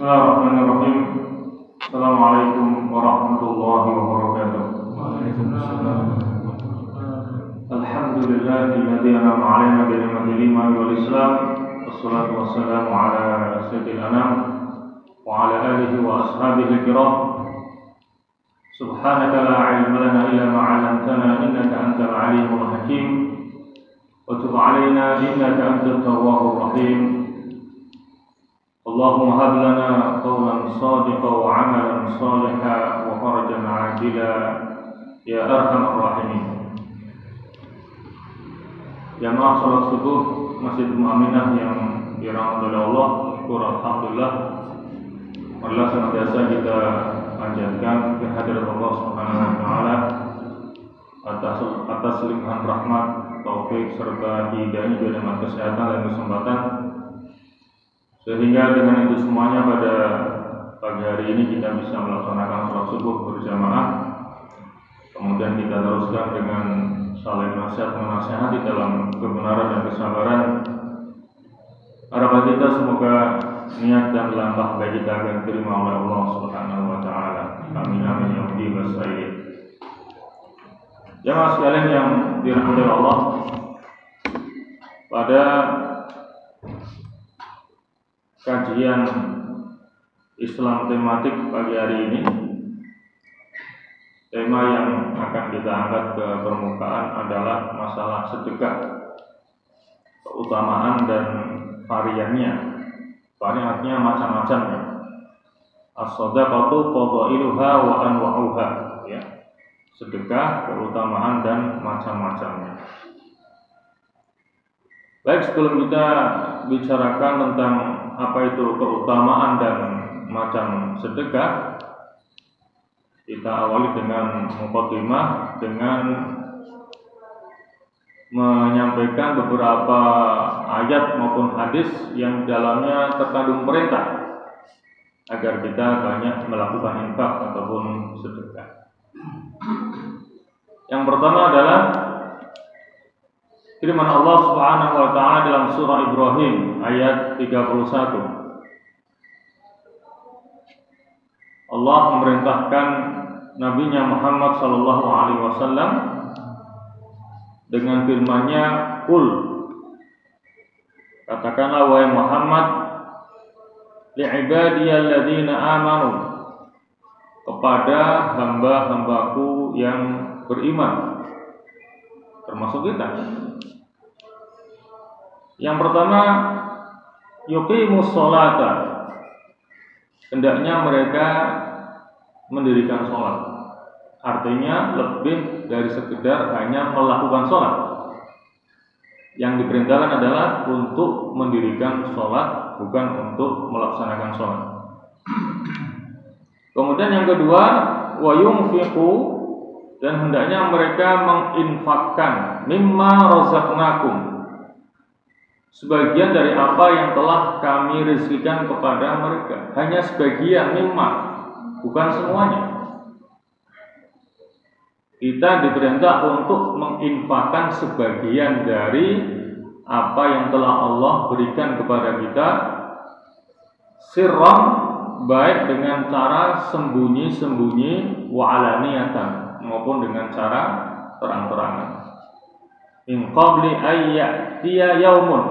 Bismillahirrahmanirrahim. Assalamualaikum warahmatullahi wabarakatuh. Waalaikumsalam. Alhamdulillahilladzi an'ama 'alaina bi ni'matil iman wal Islam. Wassalatu wassalamu ala sayyidil anam wa ala alihi wa ashabihi kiram. Subhanaka la 'ilma lana illa ma 'allamtana innaka antal 'alimul hakim. Wa tub 'alaina innaka antat tawwabur rahim. Allahumma hab lana qawlan sadiqan wa 'amalan salihan wa farajan 'ajila ya arhamar rahimin. Jamaah salat subuh Masjid Mu'minah yang dirahmati oleh Allah, syukur alhamdulillah. Allah senantiasa kita panjatkan kehadirat Allah Subhanahu wa taala atas limpahan rahmat, taufik serta hidayah juga nikmat kesehatan dan kesempatan, sehingga dengan itu semuanya pada pagi hari ini kita bisa melaksanakan sholat subuh berjamaah. Kemudian kita teruskan dengan saling nasihat menasihati dalam kebenaran dan kesabaran. Harapan kita semoga niat dan langkah baik kita akan diterima oleh Allah Subhanahu wa taala. Amin amin ya rabbi wasayyid. Jamaah sekalian yang dirahmati Allah, pada kajian Islam tematik pagi hari ini, tema yang akan kita angkat ke permukaan adalah masalah sedekah, keutamaan dan variannya. Varian artinya macam-macam ya. As-shadaqatu fadailuha wa anwa'uha ya. Sedekah, keutamaan dan macam-macamnya. Baik, sebelum kita bicarakan tentang apa itu keutamaan dan macam sedekah, kita awali dengan muqaddimah dengan menyampaikan beberapa ayat maupun hadis yang dalamnya terkandung perintah agar kita banyak melakukan infak ataupun sedekah. Yang pertama adalah firman Allah Subhanahu wa taala dalam surah Ibrahim ayat 31. Allah memerintahkan Nabi-Nya Muhammad sallallahu alaihi wasallam dengan firman-Nya, "Qul," katakanlah wahai Muhammad, li'ibadiyalladzina amanu, kepada hamba-hambaku yang beriman, termasuk kita. Yang pertama, yuqimus sholata, hendaknya mereka mendirikan sholat. Artinya lebih dari sekedar hanya melakukan sholat. Yang diperintahkan adalah untuk mendirikan sholat, bukan untuk melaksanakan sholat. Kemudian yang kedua, wa yunfiqu, dan hendaknya mereka menginfakkan mimma razaqnakum, sebagian dari apa yang telah kami rezekikan kepada mereka. Hanya sebagian, mimma, bukan semuanya. Kita diperintah untuk menginfakkan sebagian dari apa yang telah Allah berikan kepada kita, sirran, baik dengan cara sembunyi-sembunyi, wa alaniyatan, maupun dengan cara terang-terangan. Min qabli ayyatiya yaumun,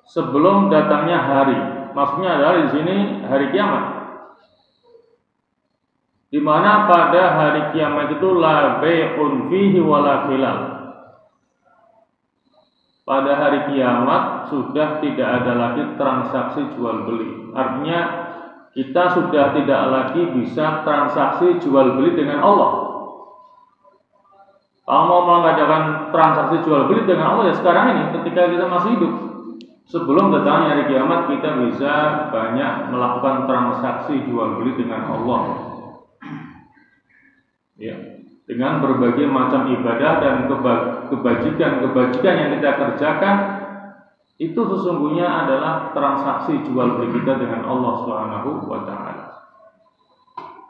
sebelum datangnya hari. Maksudnya adalah di sini hari kiamat, di mana pada hari kiamat itu la bai'un fihi wala khilal. Pada hari kiamat sudah tidak ada lagi transaksi jual beli. Artinya kita sudah tidak lagi bisa transaksi jual beli dengan Allah. Kalau mau mengadakan transaksi jual beli dengan Allah ya sekarang ini, ketika kita masih hidup. Sebelum datangnya hari kiamat kita bisa banyak melakukan transaksi jual beli dengan Allah. Ya, dengan berbagai macam ibadah dan kebajikan yang kita kerjakan, itu sesungguhnya adalah transaksi jual beli kita dengan Allah Subhanahu wa taala.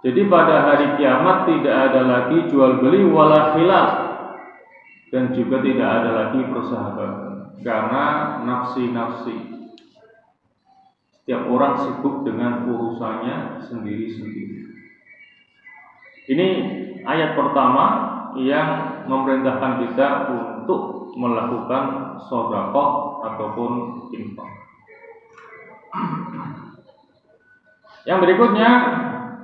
Jadi pada hari kiamat tidak ada lagi jual beli wala khilaf, dan juga tidak ada lagi persahabatan, karena nafsi-nafsi. Setiap orang sibuk dengan urusannya sendiri-sendiri. Ini ayat pertama yang memerintahkan kita untuk melakukan sedekah ataupun infak. Yang berikutnya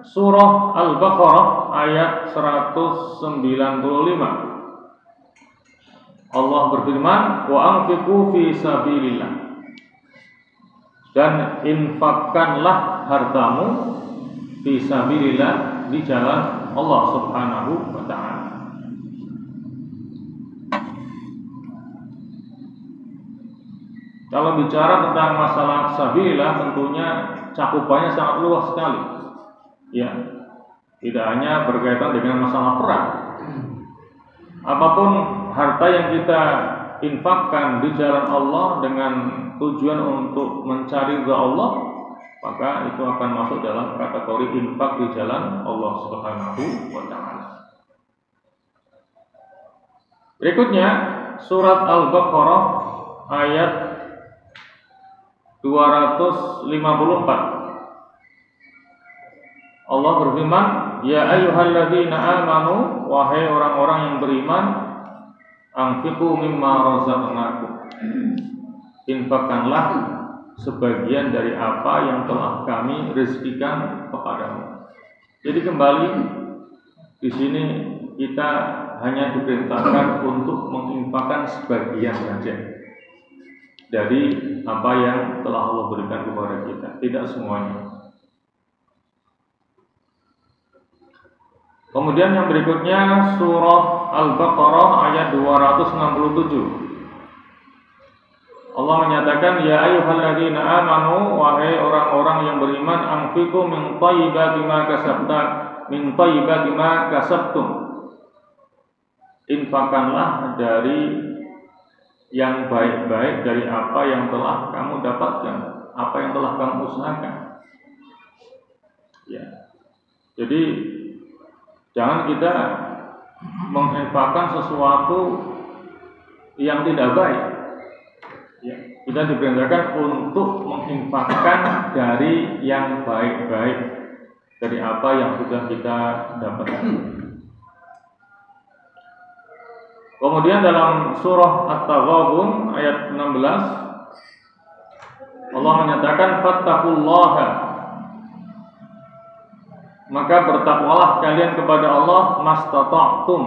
surah Al-Baqarah ayat 195. Allah berfirman, wa anfiqu fi sabilillah, dan infakkanlah hartamu fi sabilillah, di jalan Allah Subhanahu wa ta'ala. Kalau bicara tentang masalah sabilillah, tentunya cakupannya sangat luas sekali. Ya, tidak hanya berkaitan dengan masalah perang. Apapun harta yang kita infakkan di jalan Allah dengan tujuan untuk mencari ridha Allah, maka itu akan masuk dalam kategori infak di jalan Allah Subhanahu wa ta'ala. Berikutnya surat Al-Baqarah ayat 254. Allah berfirman, ya ayyuhalladzina amanu, wahai orang-orang yang beriman, anfiqu mimma razaqnakum, infakkanlah sebagian dari apa yang telah kami rezekikan kepadamu. Jadi kembali di sini kita hanya diperintahkan untuk menginfakkan sebagian saja dari apa yang telah Allah berikan kepada kita, tidak semuanya. Kemudian yang berikutnya surah Al-Baqarah ayat 267. Allah menyatakan, ya ayyuhalladzina amanu, wahai orang-orang yang beriman, anfiqu min thayyibati ma kasabtum, infakkanlah dari yang baik-baik dari apa yang telah kamu dapatkan, apa yang telah kamu usahakan. Ya. Jadi jangan kita menginfakkan sesuatu yang tidak baik. Ya, kita diperintahkan untuk menginfakkan dari yang baik-baik, dari apa yang sudah kita dapatkan. Kemudian dalam surah At-Taghabun ayat 16, Allah menyatakan, fattaqullaha, maka bertakwalah kalian kepada Allah, mastata'tum,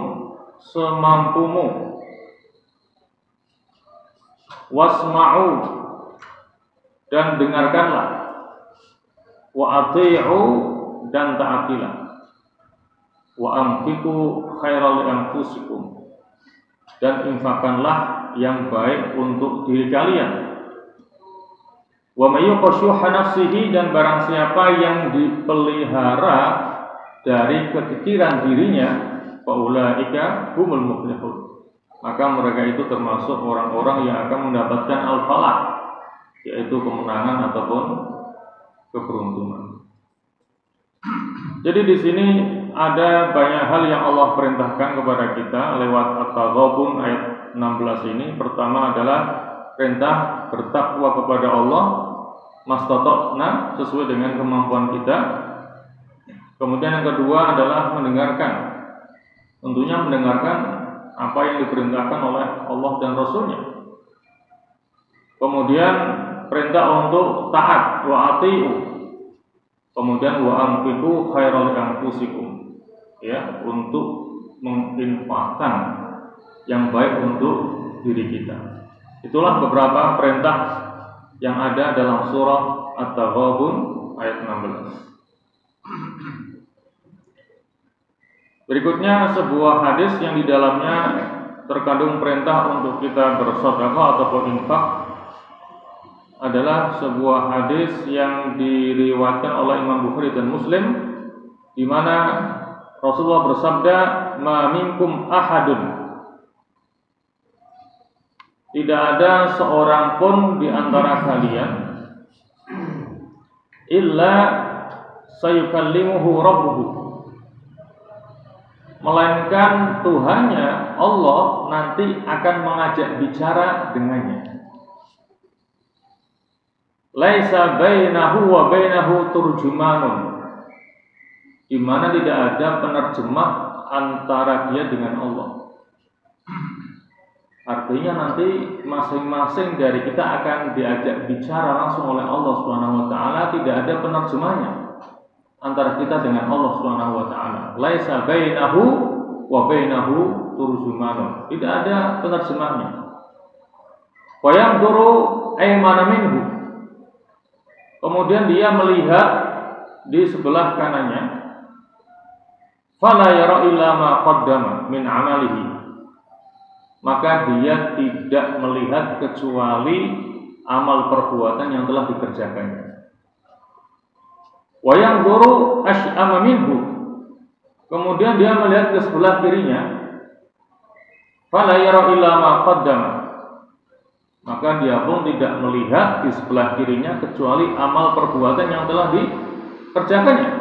semampumu, wasma'u, dan dengarkanlah, wa ati'u, dan taatilah, wa anfiqu khairal li anfusikum, dan infakkanlah yang baik untuk diri kalian. Wa may yuqashuha nafsihi, dan barang siapa yang dipelihara dari kekikiran dirinya, fa ulaika humul muflihun, maka mereka itu termasuk orang-orang yang akan mendapatkan al-falah, yaitu kemenangan ataupun keberuntungan. Jadi di sini ada banyak hal yang Allah perintahkan kepada kita lewat At-Taghabun ayat 16 ini. Pertama adalah perintah bertakwa kepada Allah, mastata'na, sesuai dengan kemampuan kita. Kemudian yang kedua adalah mendengarkan, tentunya mendengarkan apa yang diperintahkan oleh Allah dan Rasulnya. Kemudian perintah untuk taat, wa ati'u. Kemudian wa anfiqu khairal li anfusikum, ya, untuk menginfakkan yang baik untuk diri kita. Itulah beberapa perintah yang ada dalam surah At-Taghabun ayat 16. Berikutnya sebuah hadis yang di dalamnya terkandung perintah untuk kita bersedekah ataupun infak, adalah sebuah hadis yang diriwayatkan oleh Imam Bukhari dan Muslim, di mana Rasulullah bersabda, ma minkum ahadun, tidak ada seorang pun di antara kalian, illa sayukallimuhu rabbuhu, melainkan Tuhannya, Allah, nanti akan mengajak bicara dengannya. laisa bainahu wa bainahu turjumanun, di mana tidak ada penerjemah antara dia dengan Allah. Artinya nanti masing-masing dari kita akan diajak bicara langsung oleh Allah Subhanahu wa taala, tidak ada penerjemahnya antara kita dengan Allah Subhanahu wa taala. Laisa bainahu wa bainahu turjumanun, tidak ada penerjemahnya. Wa yanzuru aymana minhu, kemudian dia melihat di sebelah kanannya, fala yara illa ma qaddama min amalihi, maka dia tidak melihat kecuali amal perbuatan yang telah dikerjakannya. Wa yanzuru ash'ama minhu, kemudian dia melihat ke sebelah kirinya, fala yara illa ma qaddama, maka dia pun tidak melihat di sebelah kirinya kecuali amal perbuatan yang telah dikerjakannya.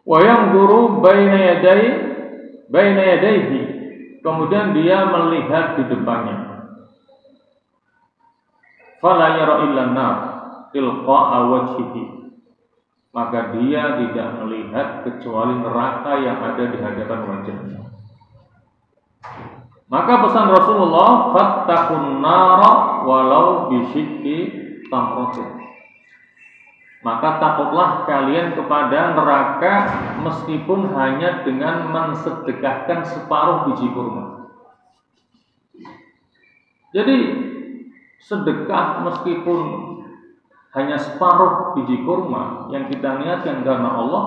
Wa yanzuru baina yadayhi, kemudian dia melihat di depannya, fala yara illa an-nar tilqa'a wajhihi, maka dia tidak melihat kecuali neraka yang ada di hadapan wajahnya. Maka pesan Rasulullah, fattaqun nara walau bisyikki tamratin, maka takutlah kalian kepada neraka meskipun hanya dengan mensedekahkan separuh biji kurma. Jadi sedekah meskipun hanya separuh biji kurma yang kita niatkan karena Allah,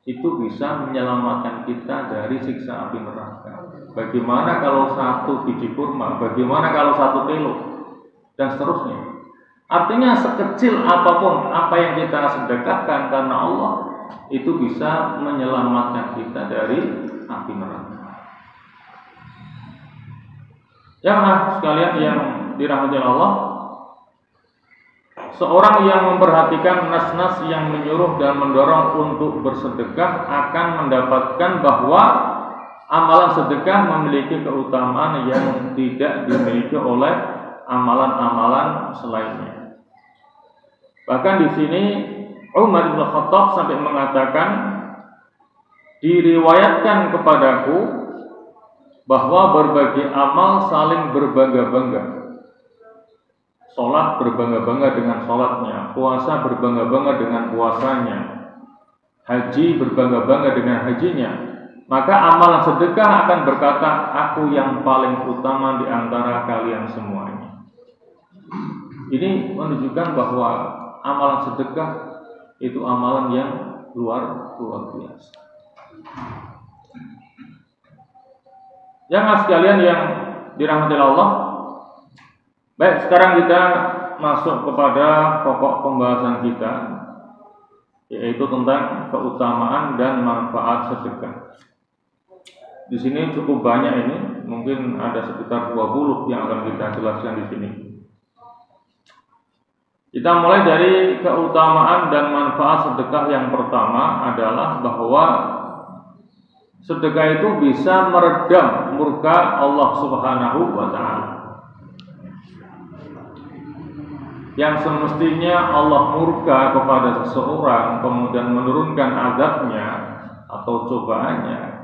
itu bisa menyelamatkan kita dari siksa api neraka. Bagaimana kalau satu biji kurma, bagaimana kalau 1 kilo, dan seterusnya. Artinya sekecil apapun apa yang kita sedekahkan karena Allah, itu bisa menyelamatkan kita dari api neraka. Jamaah sekalian yang dirahmati Allah, seorang yang memperhatikan nas-nas yang menyuruh dan mendorong untuk bersedekah akan mendapatkan bahwa amalan sedekah memiliki keutamaan yang tidak dimiliki oleh amalan-amalan selainnya. Bahkan di sini Umar bin Khattab sampai mengatakan, diriwayatkan kepadaku bahwa berbagai amal saling berbangga-bangga. Sholat berbangga-bangga dengan sholatnya, puasa berbangga-bangga dengan puasanya, haji berbangga-bangga dengan hajinya. Maka amalan sedekah akan berkata, aku yang paling utama di antara kalian semuanya. Ini menunjukkan bahwa amalan sedekah itu amalan yang luar biasa. Yang sekalian yang dirahmati Allah, baik, sekarang kita masuk kepada pokok pembahasan kita, yaitu tentang keutamaan dan manfaat sedekah. Di sini cukup banyak ini, mungkin ada sekitar 20 yang akan kita jelaskan di sini. Kita mulai dari keutamaan dan manfaat sedekah. Yang pertama adalah bahwa sedekah itu bisa meredam murka Allah Subhanahu wa taala. Yang semestinya Allah murka kepada seseorang kemudian menurunkan azabnya atau cobaannya,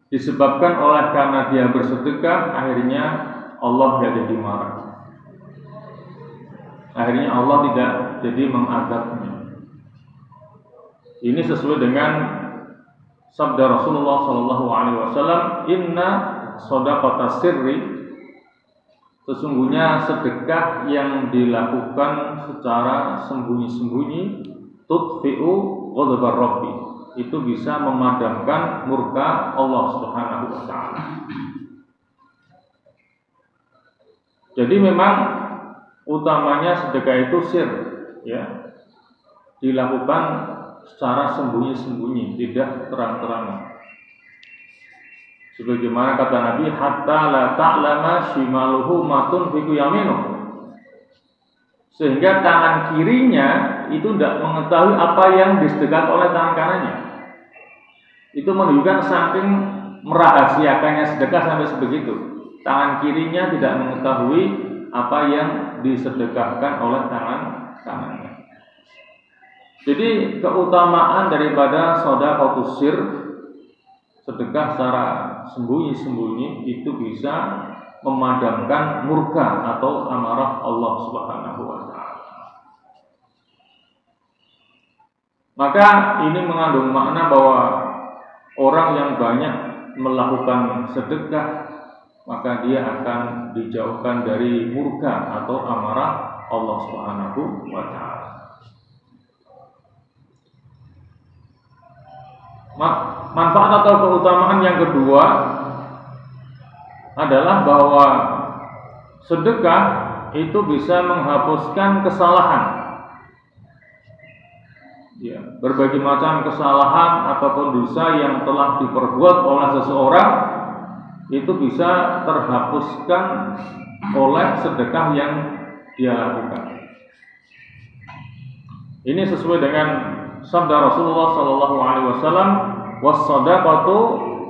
disebabkan oleh karena dia bersedekah, akhirnya Allah jadi marah. Akhirnya Allah tidak jadi mengadabnya. Ini sesuai dengan sabda Rasulullah SAW, inna shadaqata sirri, sesungguhnya sedekah yang dilakukan secara sembunyi-sembunyi, tudfi'u ghadabar rabbi, itu bisa memadamkan murka Allah Subhanahu wa taala. Jadi memang utamanya sedekah itu sir, ya, dilakukan secara sembunyi-sembunyi, tidak terang-terangan. Sebagaimana kata Nabi, hatta la ta'lama shimaluhu ma tunfiqu yaminuh, sehingga tangan kirinya itu tidak mengetahui apa yang disedekahkan oleh tangan kanannya. Itu menunjukkan saking merahasiakannya sedekah sampai sebegitu. Tangan kirinya tidak mengetahui apa yang disedekahkan oleh tangan kanannya. Jadi keutamaan daripada shadaqatus sir, sedekah secara sembunyi-sembunyi, itu bisa memadamkan murka atau amarah Allah Subhanahu wa taala. Maka ini mengandung makna bahwa orang yang banyak melakukan sedekah, maka dia akan dijauhkan dari murka atau amarah Allah Subhanahu wa taala. Manfaat atau keutamaan yang kedua adalah bahwa sedekah itu bisa menghapuskan kesalahan. Ya, berbagai macam kesalahan ataupun dosa yang telah diperbuat oleh seseorang itu bisa terhapuskan oleh sedekah yang dia lakukan. Ini sesuai dengan sabda Rasulullah sallallahu alaihi wasallam, "Was-shadaqatu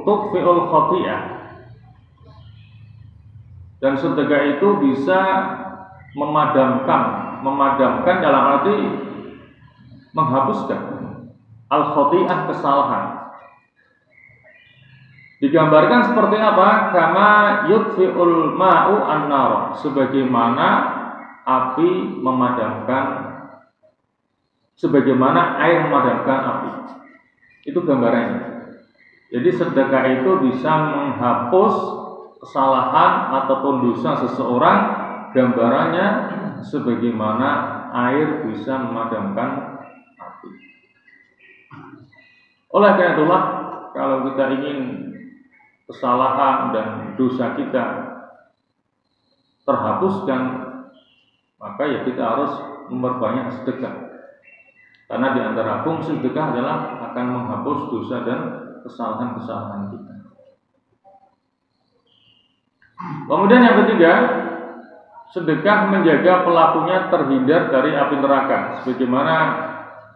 tudfi'ul khati'ah." Dan sedekah itu bisa memadamkan dalam arti menghapuskan al-khati'ah, kesalahan. Digambarkan seperti apa? Kama yudfi'ul ma'u an-nar, sebagaimana api memadamkan, sebagaimana air memadamkan api. Itu gambarannya. Jadi sedekah itu bisa menghapus kesalahan ataupun dosa seseorang. Gambarannya sebagaimana air bisa memadamkan api. Oleh karena itulah, kalau kita ingin kesalahan dan dosa kita terhapuskan, maka ya kita harus memperbanyak sedekah. Karena di antara fungsi sedekah adalah akan menghapus dosa dan kesalahan-kesalahan kita. Kemudian yang ketiga, sedekah menjaga pelakunya terhindar dari api neraka. Sebagaimana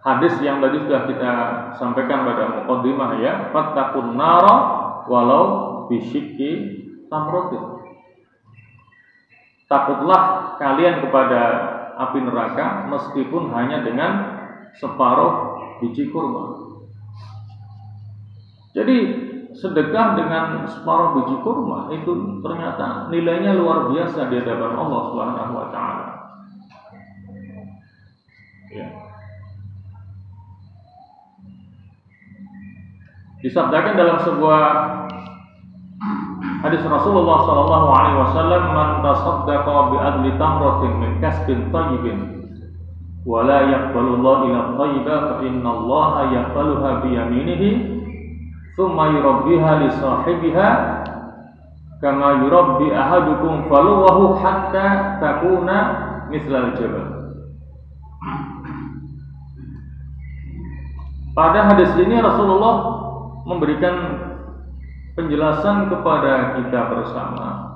hadis yang tadi sudah kita sampaikan pada muqaddimah ya, fattaqun nara walau bisyikki tamratin. Takutlah kalian kepada api neraka meskipun hanya dengan separuh biji kurma. Jadi sedekah dengan separuh biji kurma itu ternyata nilainya luar biasa di hadapan Allah Subhanahu wa taala. Ya. Disabdakan dalam sebuah hadis Rasulullah sallallahu alaihi wasallam, "Man tasaddaqa bi adli tamratin min kasbin thayyibin wa la yaqbalu Allahu illa thayyiba fa inna Allaha yaqbaluha bi yaminihi thumma yurabbiha li sahibiha kama yurabbi ahadukum faluwahu hatta takuna mithlal jabal." Pada hadis ini Rasulullah memberikan penjelasan kepada kita bersama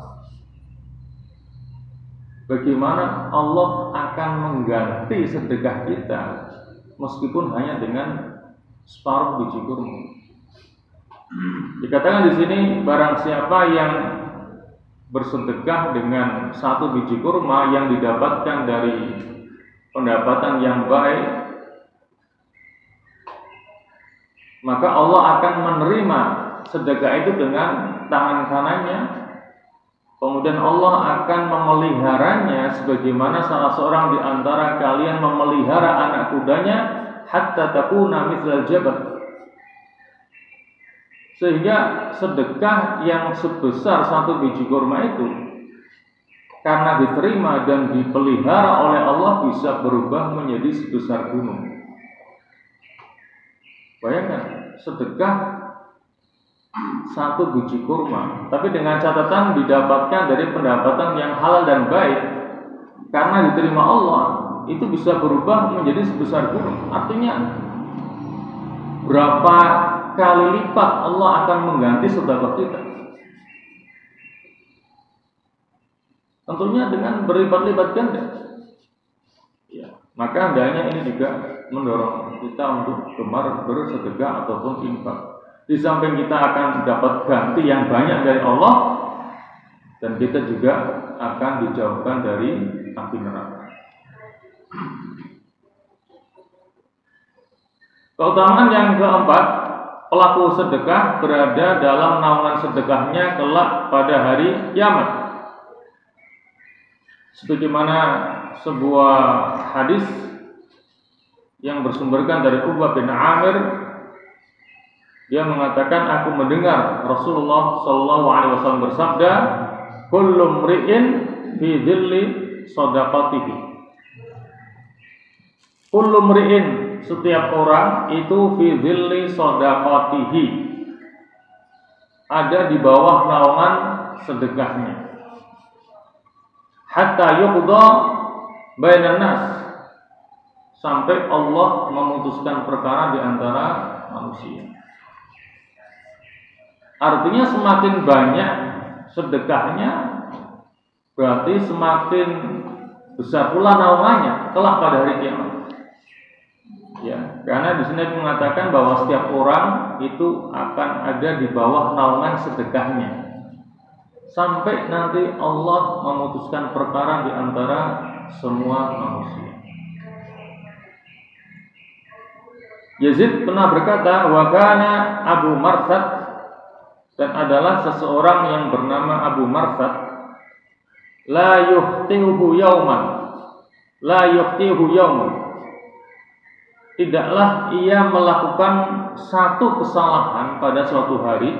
bagaimana Allah akan mengganti sedekah kita meskipun hanya dengan separuh biji kurma. Dikatakan di sini, barang siapa yang bersedekah dengan satu biji kurma yang didapatkan dari pendapatan yang baik, maka Allah akan menerima sedekah itu dengan tangan kanannya. Kemudian Allah akan memeliharanya sebagaimana salah seorang di antara kalian memelihara anak kudanya hatta takuna mithlal jabal. Sehingga sedekah yang sebesar satu biji kurma itu karena diterima dan dipelihara oleh Allah bisa berubah menjadi sebesar gunung. Bayangkan, sedekah satu biji kurma, tapi dengan catatan didapatkan dari pendapatan yang halal dan baik, karena diterima Allah, itu bisa berubah menjadi sebesar gunung. Artinya berapa kali lipat Allah akan mengganti sedekah kita. Tentunya dengan berlipat-lipat ganda. Ya, maka hendaknya ini juga mendorong kita untuk gemar bersedekah ataupun infak. Di samping kita akan dapat ganti yang banyak dari Allah, dan kita juga akan dijauhkan dari api neraka. Keutamaan yang keempat, pelaku sedekah berada dalam naungan sedekahnya kelak pada hari kiamat. Sebagaimana sebuah hadis yang bersumberkan dari Uqbah bin Amir, dia mengatakan, aku mendengar Rasulullah sallallahu alaihi wasallam bersabda, kullu mri'in fi dhilli shadaqatihi. Kullu mri'in, setiap orang itu fi dhilli shadaqatihi, ada di bawah naungan sedekahnya. Hatta yuqda bainan nas, sampai Allah memutuskan perkara di antara manusia. Artinya semakin banyak sedekahnya, berarti semakin besar pula naungannya kelak pada hari kiamat. Ya, karena di sini mengatakan bahwa setiap orang itu akan ada di bawah naungan sedekahnya sampai nanti Allah memutuskan perkara di antara semua manusia. Yazid pernah berkata, wa kana Abu Marsad, dan adalah seseorang yang bernama Abu Marsad, la yukhtihu yauman, tidaklah ia melakukan satu kesalahan pada suatu hari,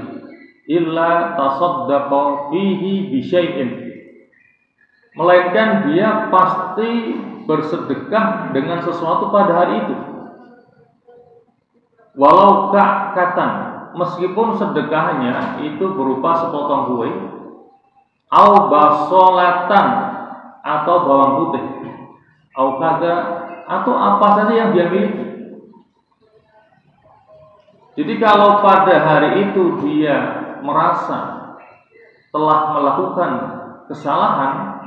illa tasaddaqa fihi bi syai'in, melainkan dia pasti bersedekah dengan sesuatu pada hari itu. Walau ka'katan, meskipun sedekahnya itu berupa sepotong kue, au basolatan, atau bawang putih, au kada, atau apa saja yang dia miliki. Jadi kalau pada hari itu dia merasa telah melakukan kesalahan,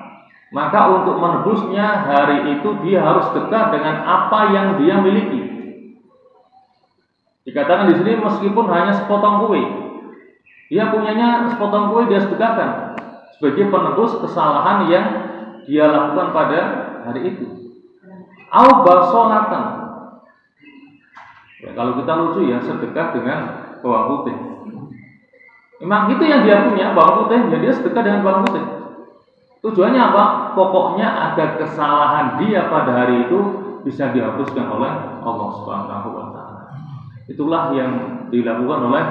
maka untuk menebusnya hari itu dia harus sedekah dengan apa yang dia miliki. Dikatakan di sini meskipun hanya sepotong kue, dia punyanya sepotong kue, dia sedekahkan sebagai penebus kesalahan yang dia lakukan pada hari itu. Au basolatan, ya, kalau kita lucu ya, sedekah dengan bawang putih. Memang itu yang dia punya, bawang putih, ya dia sedekah dengan bawang putih. Tujuannya apa? Pokoknya agar kesalahan dia pada hari itu bisa dihapuskan oleh Allah Subhanahu wa Ta'ala. Itulah yang dilakukan oleh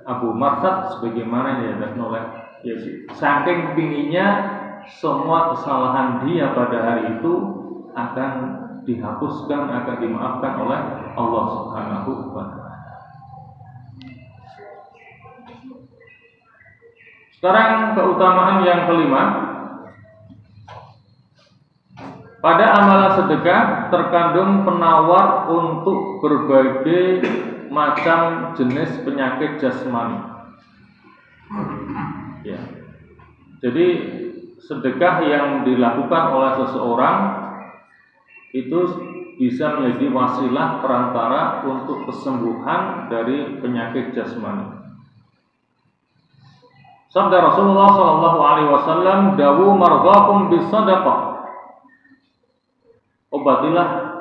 Abu Marsad sebagaimana yang dilakukan oleh Yazid. Saking tingginya semua kesalahan dia pada hari itu akan dihapuskan, akan dimaafkan oleh Allah Subhanahu wa Ta'ala. Sekarang keutamaan yang kelima, pada amalan sedekah terkandung penawar untuk berbagai macam jenis penyakit jasmani. Ya. Jadi sedekah yang dilakukan oleh seseorang itu bisa menjadi wasilah perantara untuk kesembuhan dari penyakit jasmani. Sabda Rasulullah sallallahu alaihi wasallam, dawu mardhakum bisadaqah, obatilah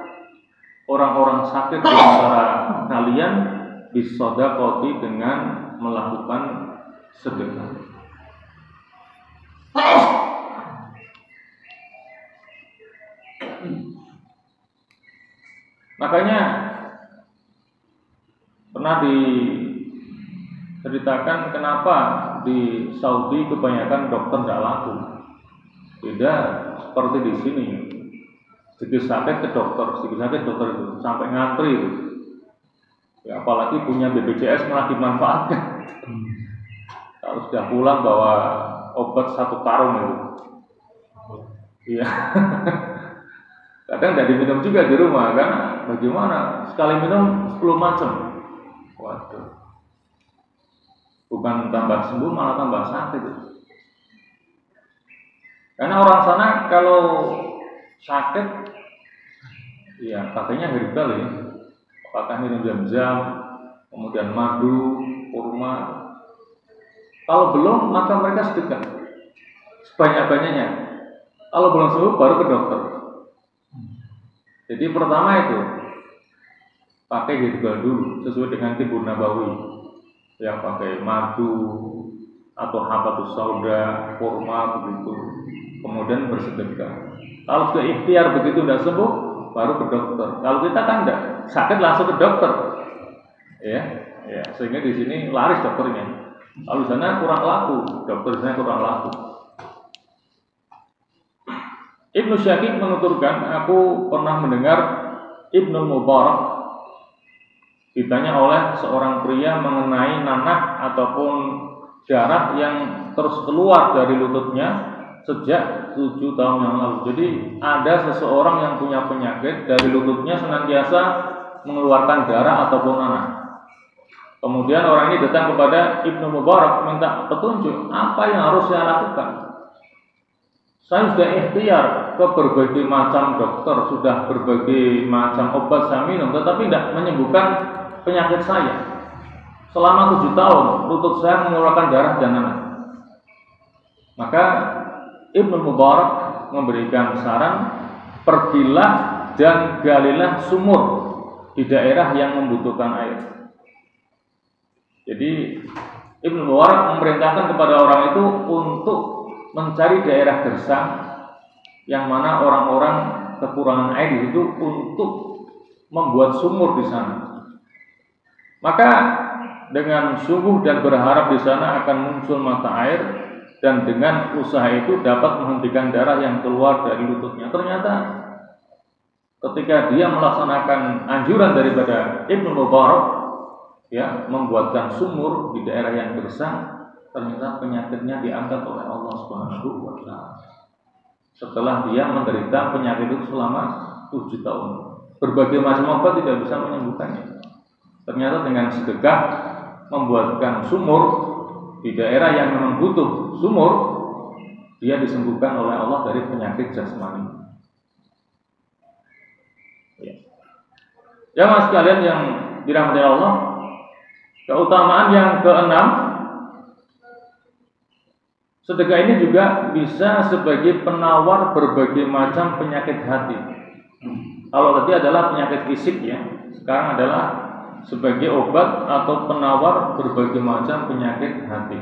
orang-orang sakit di antara kalian bisadaqati, dengan melakukan sedekah. Makanya pernah diceritakan kenapa di Saudi kebanyakan dokter tidak laku. Beda seperti di sini. Sedikit sakit ke dokter, sedikit sakit dokter itu sampai ngantri itu. Ya, apalagi punya BPJS malah dimanfaatkan. Kalau sudah pulang bawa obat 1 karung itu. Iya. Kadang tidak diminum juga di rumah, karena bagaimana? Sekali minum 10 macam. Waduh. Bukan tambah sembuh, malah tambah sakit. Karena orang sana kalau sakit, ya pakainya herbal ya. Apakah minum jam-jam, kemudian madu, kurma. Kalau belum, maka mereka sedekah sebanyak-banyaknya. Kalau belum sembuh baru ke dokter. Jadi pertama itu pakai herbal dulu sesuai dengan tibur nabawi, yang pakai madu atau habatus sauda, kurma begitu. Kemudian bersedekah. Kalau sudah ikhtiar begitu sudah sembuh, baru ke dokter. Kalau kita kan enggak, sakit langsung ke dokter. Ya, sehingga di sini laris dokternya. Kalau di sana kurang laku, dokter di sana kurang laku. Ibnu Syakik menuturkan, aku pernah mendengar Ibnu Mubarak ditanya oleh seorang pria mengenai nanah ataupun darah yang terus keluar dari lututnya sejak 7 tahun yang lalu. Jadi ada seseorang yang punya penyakit dari lututnya senantiasa mengeluarkan darah ataupun nanah. Kemudian orang ini datang kepada Ibnu Mubarak minta petunjuk, apa yang harus saya lakukan? Saya sudah ikhtiar ke berbagai macam dokter, sudah berbagai macam obat saya minum, tetapi tidak menyembuhkan penyakit saya. Selama 7 tahun lutut saya mengeluarkan darah dan nanah. Maka Ibnu Mubarak memberikan saran, pergilah dan galilah sumur di daerah yang membutuhkan air. Jadi Ibnu Mubarak memerintahkan kepada orang itu untuk mencari daerah gersang yang mana orang-orang kekurangan air itu untuk membuat sumur di sana. Maka dengan sungguh dan berharap di sana akan muncul mata air, dan dengan usaha itu dapat menghentikan darah yang keluar dari lututnya. Ternyata ketika dia melaksanakan anjuran daripada Ibnu Mubarak, ya, membuatkan sumur di daerah yang gersang, ternyata penyakitnya diangkat oleh Allah Subhanahu wa taala. Setelah dia menderita penyakit itu selama 7 tahun, berbagai macam obat tidak bisa menyembuhkannya. Ternyata dengan sedekah membuatkan sumur di daerah yang memang butuh sumur, dia disembuhkan oleh Allah dari penyakit jasmani. Ya mas sekalian yang dirahmati Allah, keutamaan yang keenam, sedekah ini juga bisa sebagai penawar berbagai macam penyakit hati. Kalau tadi adalah penyakit fisik, ya, sekarang adalah sebagai obat atau penawar berbagai macam penyakit hati.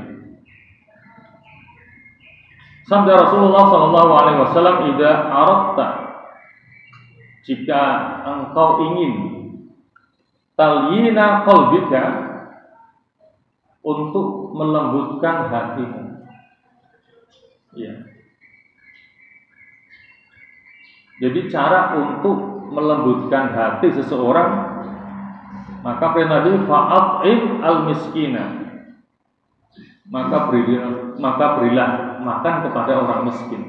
Sabda Rasulullah SAW, "Idza aradta," jika engkau ingin talyina qalbika, untuk melembutkan hatimu. Ya. Jadi cara untuk melembutkan hati seseorang, maka perintah Nabi, fa'at'im al-miskina, maka berilah makan kepada orang miskin.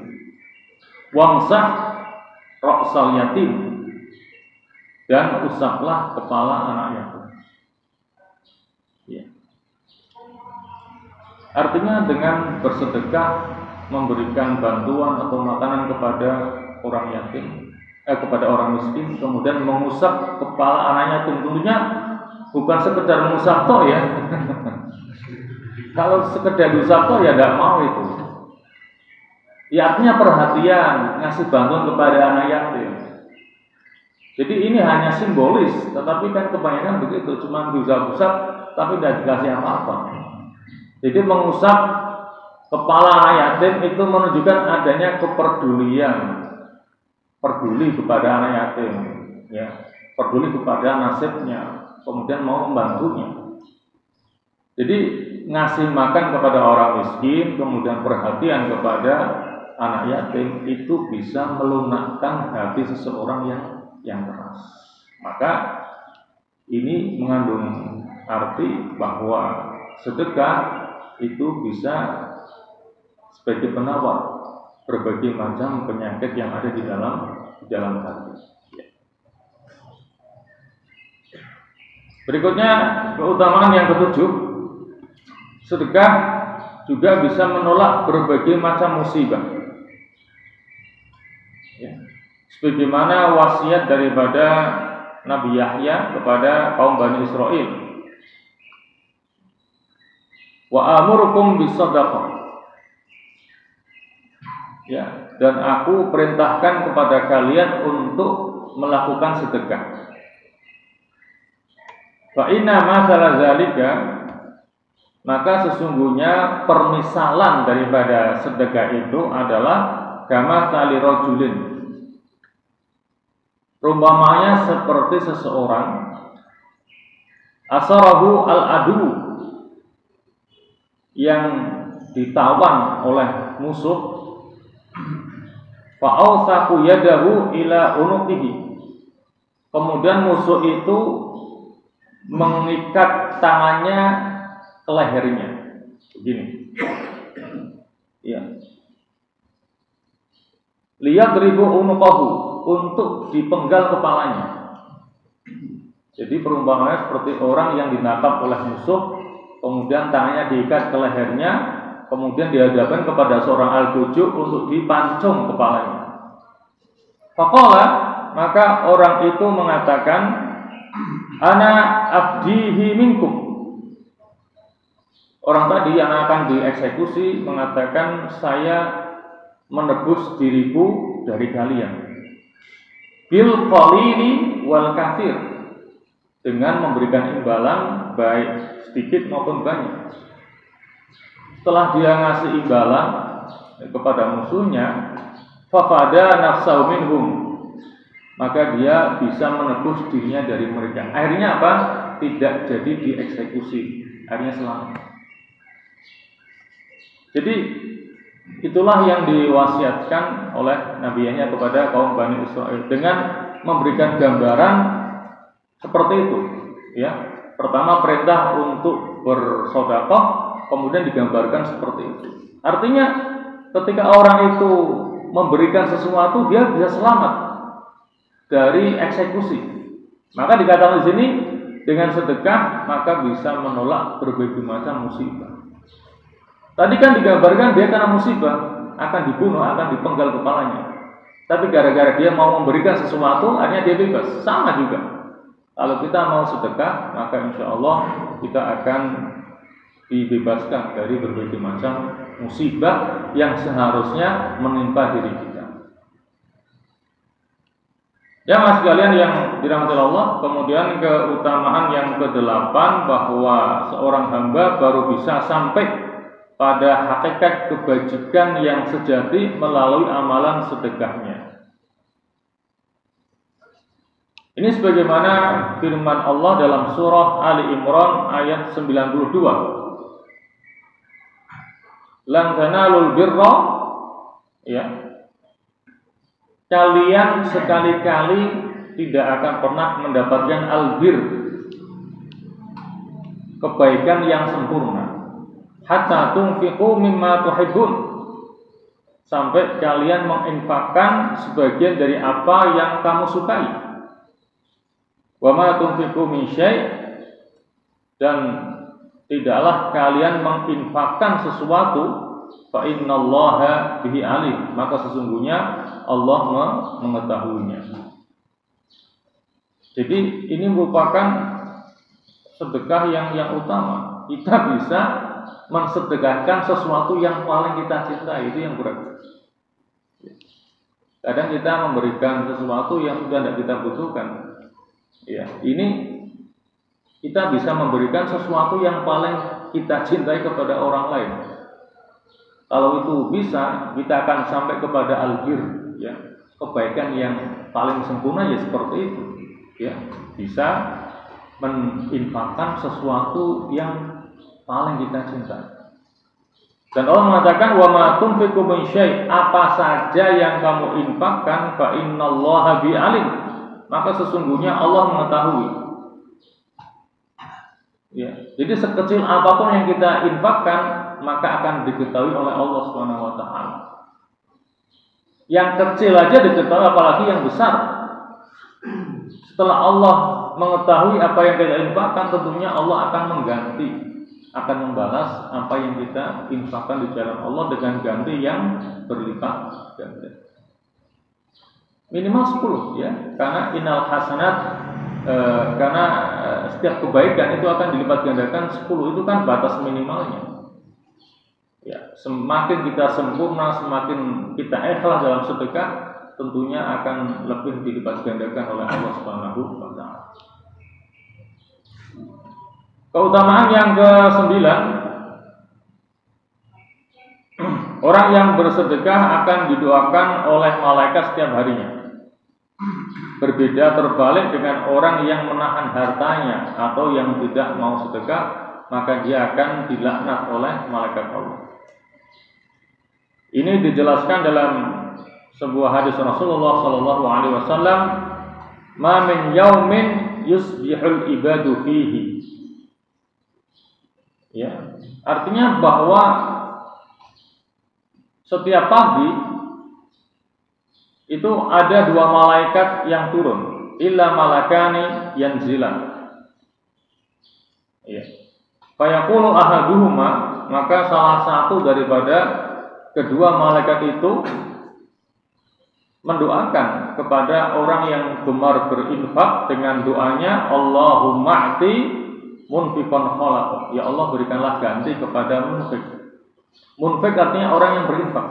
Wamsah ra'sal yatim, dan usaplah kepala anak yatim. Ya. Artinya dengan bersedekah, memberikan bantuan atau makanan kepada orang yatim, kepada orang miskin, kemudian mengusap kepala anak yatim, tentunya bukan sekedar mengusap toh, ya. Kalau sekedar mengusap toh, ya tidak mau itu. Ya, artinya perhatian, ngasih bantuan kepada anak yatim. Jadi ini hanya simbolis, tetapi kan kebanyakan begitu, cuma diusap-usap tapi tidak dikasih apa-apa. Jadi mengusap kepala anak yatim itu menunjukkan adanya kepedulian, peduli kepada anak yatim, ya, peduli kepada nasibnya, kemudian mau membantunya. Jadi ngasih makan kepada orang miskin, kemudian perhatian kepada anak yatim, itu bisa melunakkan hati seseorang yang keras. Maka ini mengandung arti bahwa sedekah itu bisa sebagai penawar berbagai macam penyakit yang ada di dalam hati. Berikutnya keutamaan yang ketujuh, sedekah juga bisa menolak berbagai macam musibah. Ya. Sebagaimana wasiat daripada Nabi Yahya kepada kaum Bani Israel, wa amurukum bisadaqah. Ya, dan aku perintahkan kepada kalian untuk melakukan sedekah. Fa inna masalah zalika, maka sesungguhnya permisalan daripada sedekah itu adalah kama tali rajulin, rumpamanya seperti seseorang asarahu al-adu, yang ditawan oleh musuh, fa'awsaku yadahu ila unuqihi, kemudian musuh itu mengikat tangannya ke lehernya begini, ya, liyadribu unuqahu, untuk dipenggal kepalanya. Jadi perumpamaannya seperti orang yang ditangkap oleh musuh, kemudian tangannya diikat ke lehernya, kemudian dihadapkan kepada seorang al-bujuk untuk dipancung kepalanya. Faqala, maka orang itu mengatakan, ana afdihi minkum. Orang tadi yang akan dieksekusi mengatakan, saya menebus diriku dari kalian, bil qalili wal katsir, dengan memberikan imbalan baik sedikit maupun banyak. Setelah dia ngasih imbalan kepada musuhnya, fafada nafsahu minhum, maka dia bisa menebus dirinya dari mereka. Akhirnya apa? Tidak jadi dieksekusi, akhirnya selamat. Jadi itulah yang diwasiatkan oleh nabinya kepada kaum Bani Israil dengan memberikan gambaran seperti itu, ya. Pertama perintah untuk bersedekah, kemudian digambarkan seperti itu. Artinya ketika orang itu memberikan sesuatu, dia bisa selamat dari eksekusi. Maka dikatakan di sini, dengan sedekah maka bisa menolak berbagai macam musibah. Tadi kan digambarkan dia karena musibah akan dibunuh, akan dipenggal kepalanya. Tapi gara-gara dia mau memberikan sesuatu, akhirnya dia bebas. Sama juga, kalau kita mau sedekah, maka insya Allah kita akan dibebaskan dari berbagai macam musibah yang seharusnya menimpa diri kita. Ya mas sekalian yang dirahmati Allah, kemudian keutamaan yang ke-8, bahwa seorang hamba baru bisa sampai pada hakikat kebajikan yang sejati melalui amalan sedekahnya. Ini sebagaimana firman Allah dalam surah Ali Imran ayat 92. Lan tanalul birra, ya, kalian sekali-kali tidak akan pernah mendapatkan albir, kebaikan yang sempurna, hatta tunfiqu mimma tuhibbun, sampai kalian menginfakkan sebagian dari apa yang kamu sukai. Wa ma tunfiqu min syai', dan tidaklah kalian menginfakkan sesuatu, fa innallaha bihi alim, maka sesungguhnya Allah mengetahuinya. Jadi ini merupakan sedekah yang utama. Kita bisa mensedekahkan sesuatu yang paling kita cintai, itu yang berat. Kadang kita memberikan sesuatu yang sudah tidak kita butuhkan. Ya, ini kita bisa memberikan sesuatu yang paling kita cintai kepada orang lain. Kalau itu bisa, kita akan sampai kepada albir, ya, kebaikan yang paling sempurna, ya seperti itu. Ya, bisa menginfakkan sesuatu yang paling kita cintai. Dan Allah mengatakan, wa ma tunfiqu min syai', apa saja yang kamu infakkan, fa innallaha bi alim, maka sesungguhnya Allah mengetahui. Ya, jadi sekecil apapun yang kita infakkan, maka akan diketahui oleh Allah Subhanahu wa taala. Yang kecil aja diketahui, apalagi yang besar. Setelah Allah mengetahui apa yang kita infakkan, tentunya Allah akan mengganti, akan membalas apa yang kita infakkan di jalan Allah dengan ganti yang berlipat ganda. Minimal 10, ya, karena innal hasanat, karena setiap kebaikan itu akan dilipat gandakan 10, itu kan batas minimalnya. Ya, semakin kita sempurna, semakin kita ikhlas dalam sedekah, tentunya akan lebih dilipat gandakan oleh Allah Subhanahu wa taala. Keutamaan yang ke-9, orang yang bersedekah akan didoakan oleh malaikat setiap harinya. Berbeda terbalik dengan orang yang menahan hartanya atau yang tidak mau sedekah, maka dia akan dilaknat oleh malaikat Allah. Ini dijelaskan dalam sebuah hadis Rasulullah sallallahu alaihi wasallam, "Ma min yaumin yusbihul ibadu fihi." Ya, artinya bahwa setiap pagi itu ada 2 malaikat yang turun, illa malakani yanzilan. Ya. Fayaqulu ahaduhuma, maka salah satu daripada kedua malaikat itu mendoakan kepada orang yang gemar berinfak dengan doanya, Allahumma a'ti munfiqan khalaq. Ya Allah, berikanlah ganti kepada munfik. Munfik artinya orang yang berinfak.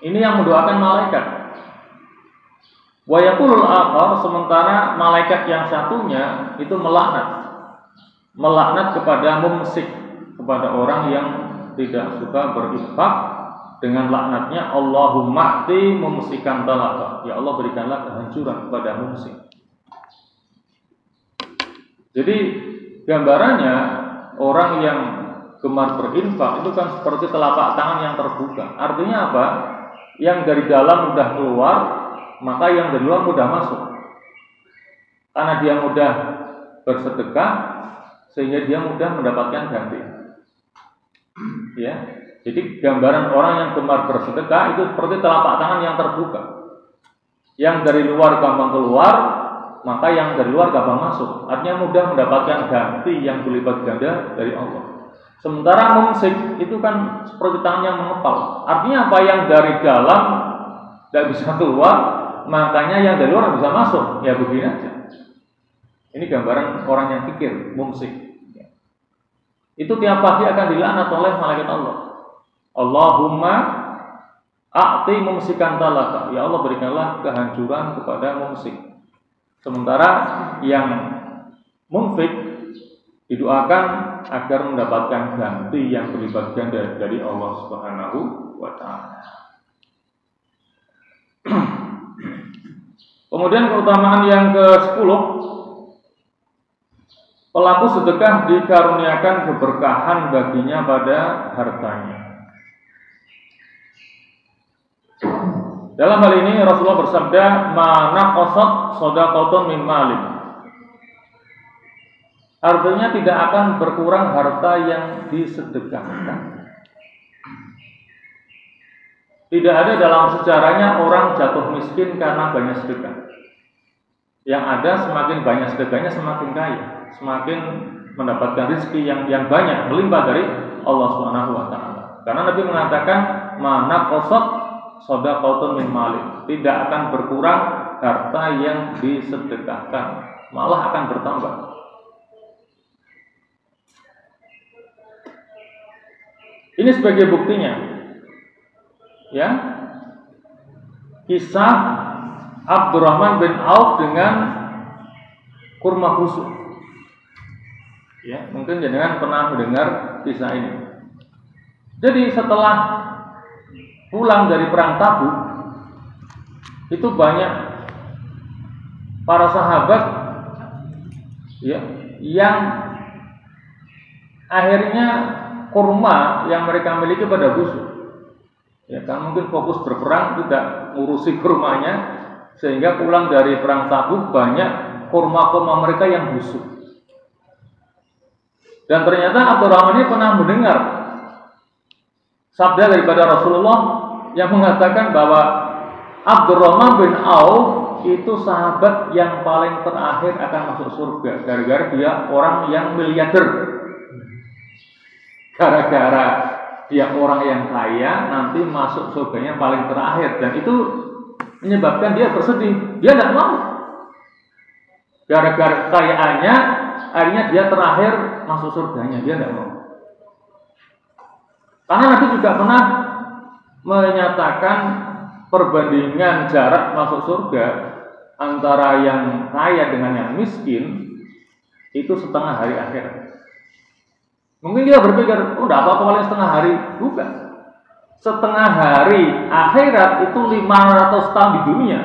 Ini yang mendoakan malaikat. Wa yaqulul akhar, sementara malaikat yang satunya itu melaknat kepada mumsik, kepada orang yang tidak suka berinfak, dengan laknatnya, Allahumma a'ti mumsikan talaka. Ya Allah, berikanlah kehancuran kepada mumsik. Jadi gambarannya orang yang gemar berinfak itu kan seperti telapak tangan yang terbuka. Artinya apa? Yang dari dalam mudah keluar, maka yang dari luar mudah masuk. Karena dia mudah bersedekah, sehingga dia mudah mendapatkan ganti. Ya, jadi gambaran orang yang gemar bersedekah itu seperti telapak tangan yang terbuka. Yang dari luar gampang keluar, maka yang dari luar gampang masuk. Artinya mudah mendapatkan ganti yang berlipat ganda dari Allah. Sementara mumsik itu kan seperti tangannya mengepal. Artinya apa? Yang dari dalam tidak bisa keluar, makanya yang dari luar bisa masuk. Ya begini aja. Ini gambaran orang yang pikir, mumsik. Itu tiap pagi akan dilaknat oleh malaikat Allah. Allahumma a'ti mumsikan talaka. Ya Allah, berikanlah kehancuran kepada mumsik. Sementara yang munfik didoakan agar mendapatkan ganti yang berlipat ganda dari Allah Subhanahu wa taala. Kemudian keutamaan yang ke-10, pelaku sedekah dikaruniakan keberkahan baginya pada hartanya. Dalam hal ini Rasulullah bersabda, "Ma naqasat shadaqatun min malin." Artinya tidak akan berkurang harta yang disedekahkan. Tidak ada dalam sejarahnya orang jatuh miskin karena banyak sedekah. Yang ada semakin banyak sedekahnya semakin kaya, semakin mendapatkan rezeki yang banyak, melimpah dari Allah Subhanahu wa taala. Karena Nabi mengatakan, "Ma naqasat shadaqatun min malin." Tidak akan berkurang harta yang disedekahkan, malah akan bertambah. Ini sebagai buktinya, ya, kisah Abdurrahman bin Auf dengan kurma busuk. Ya, mungkin jenengan pernah mendengar kisah ini. Jadi setelah pulang dari perang Tabuk, itu banyak para sahabat, ya, yang akhirnya kurma yang mereka miliki pada busuk. Ya, kan mungkin fokus berperang, tidak ngurusi kurmanya, sehingga pulang dari perang Tabuk banyak kurma-kurma mereka yang busuk. Dan ternyata Abdurrahman ini pernah mendengar sabda daripada Rasulullah yang mengatakan bahwa Abdurrahman bin Auf itu sahabat yang paling terakhir akan masuk surga, gara-gara dia orang yang miliarder. Gara-gara dia orang yang kaya, nanti masuk surganya paling terakhir, dan itu menyebabkan dia bersedih. Dia tidak mau. Gara-gara kekayaannya, akhirnya dia terakhir masuk surganya. Dia tidak mau. Karena Nabi juga pernah menyatakan perbandingan jarak masuk surga antara yang kaya dengan yang miskin itu setengah hari akhirat. Mungkin kita berpikir, oh tidak apa-apa paling setengah hari. Bukan. Setengah hari akhirat itu 500 tahun di dunia.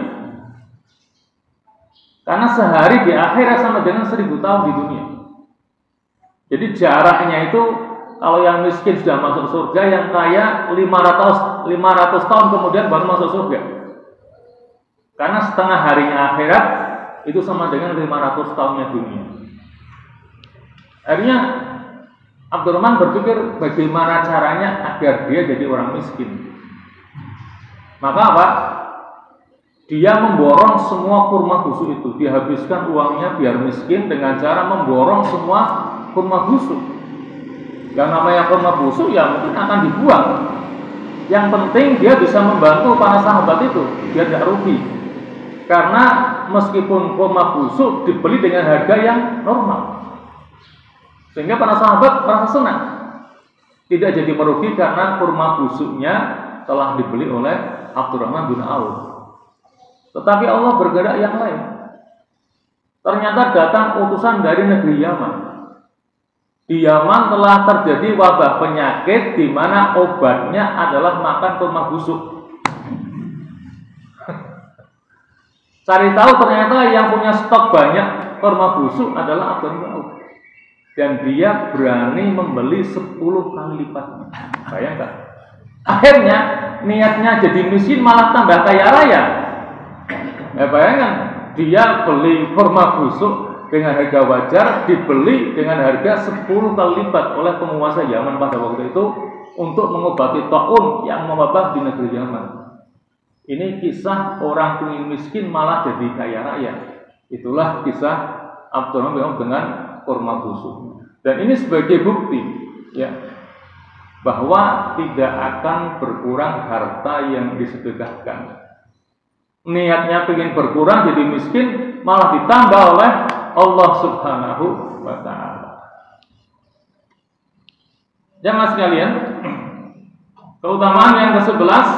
Karena sehari di akhirat sama dengan 1000 tahun di dunia. Jadi jaraknya itu kalau yang miskin sudah masuk surga, yang kaya 500 tahun kemudian baru masuk surga. Karena setengah harinya akhirat itu sama dengan 500 tahunnya dunia. Akhirnya Abdurrahman berpikir bagaimana caranya agar dia jadi orang miskin. Maka apa? Dia memborong semua kurma busuk itu, dihabiskan uangnya biar miskin dengan cara memborong semua kurma busuk. Yang namanya kurma busuk ya mungkin akan dibuang. Yang penting dia bisa membantu para sahabat itu biar tidak rugi. Karena meskipun kurma busuk dibeli dengan harga yang normal, sehingga para sahabat merasa senang, tidak jadi merugi karena kurma busuknya telah dibeli oleh Abdurrahman bin Auf. Tetapi Allah bergerak yang lain. Ternyata datang utusan dari negeri Yaman. Di Yaman telah terjadi wabah penyakit di mana obatnya adalah makan kurma busuk. Cari tahu ternyata yang punya stok banyak kurma busuk adalah Abdurrahman bin Auf. Dan dia berani membeli 10 kali lipatnya. Bayangkan. Akhirnya niatnya jadi miskin malah tambah kaya raya. Ya bayangkan, dia beli kurma busuk dengan harga wajar, dibeli dengan harga 10 kali lipat oleh penguasa Yaman pada waktu itu untuk mengobati taun yang mewabah di negeri Yaman. Ini kisah orang miskin malah jadi kaya raya. Itulah kisah Abdurrahman bin Auf dengan kurma busuk. Dan ini sebagai bukti ya bahwa tidak akan berkurang harta yang disedekahkan. Niatnya ingin berkurang jadi miskin malah ditambah oleh Allah Subhanahu wa taala. Jamaah sekalian, keutamaan yang ke-11,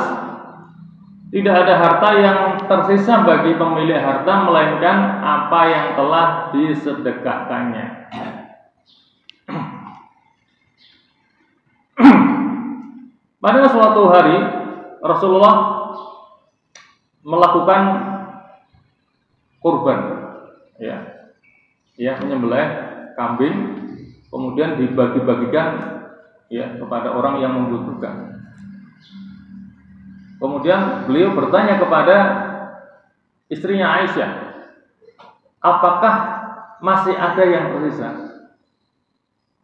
tidak ada harta yang tersisa bagi pemilik harta melainkan apa yang telah disedekahkannya. Pada suatu hari Rasulullah melakukan kurban, ya menyembelih kambing, kemudian dibagi-bagikan ya kepada orang yang membutuhkan. Kemudian beliau bertanya kepada istrinya Aisyah, apakah masih ada yang tersisa?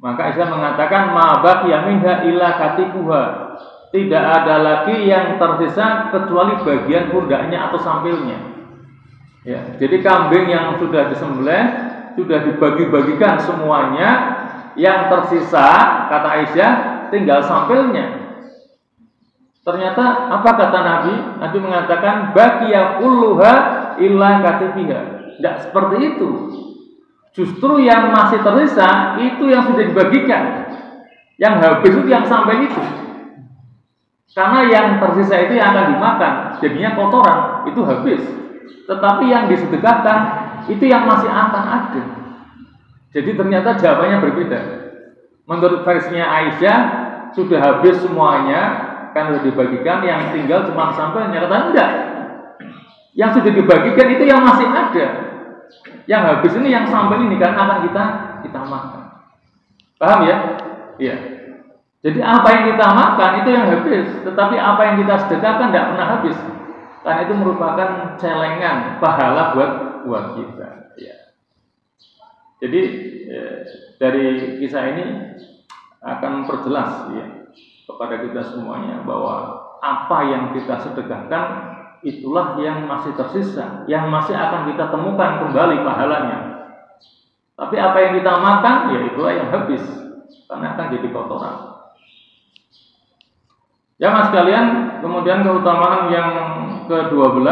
Maka Aisyah mengatakan, ma baqiya minha illa katifuha. Tidak ada lagi yang tersisa kecuali bagian pundaknya atau sampilnya. Ya, jadi kambing yang sudah disembelih sudah dibagi-bagikan semuanya. Yang tersisa, kata Aisyah, tinggal sampilnya. Ternyata apa kata Nabi? Nabi mengatakan baqiya kulluha illa katifiha. Tidak seperti itu. Justru yang masih tersisa itu yang sudah dibagikan. Yang habis itu yang sampil itu. Karena yang tersisa itu yang akan dimakan, jadinya kotoran, itu habis. Tetapi yang disedekahkan itu yang masih akan ada. Jadi ternyata jawabannya berbeda. Menurut versinya Aisyah sudah habis semuanya, kan sudah dibagikan, yang tinggal cuma sampelnya. Kata enggak. Yang sudah dibagikan itu yang masih ada. Yang habis ini yang sampel ini kan akan kita makan. Paham ya? Iya. Jadi apa yang kita makan itu yang habis, tetapi apa yang kita sedekahkan tidak pernah habis. Karena itu merupakan celengan pahala buat kita. Ya. Jadi dari kisah ini akan memperjelas ya kepada kita semuanya bahwa apa yang kita sedekahkan itulah yang masih tersisa, yang masih akan kita temukan kembali pahalanya. Tapi apa yang kita makan ya itulah yang habis, karena akan jadi kotoran. Ya mas sekalian, kemudian keutamaan yang ke-12,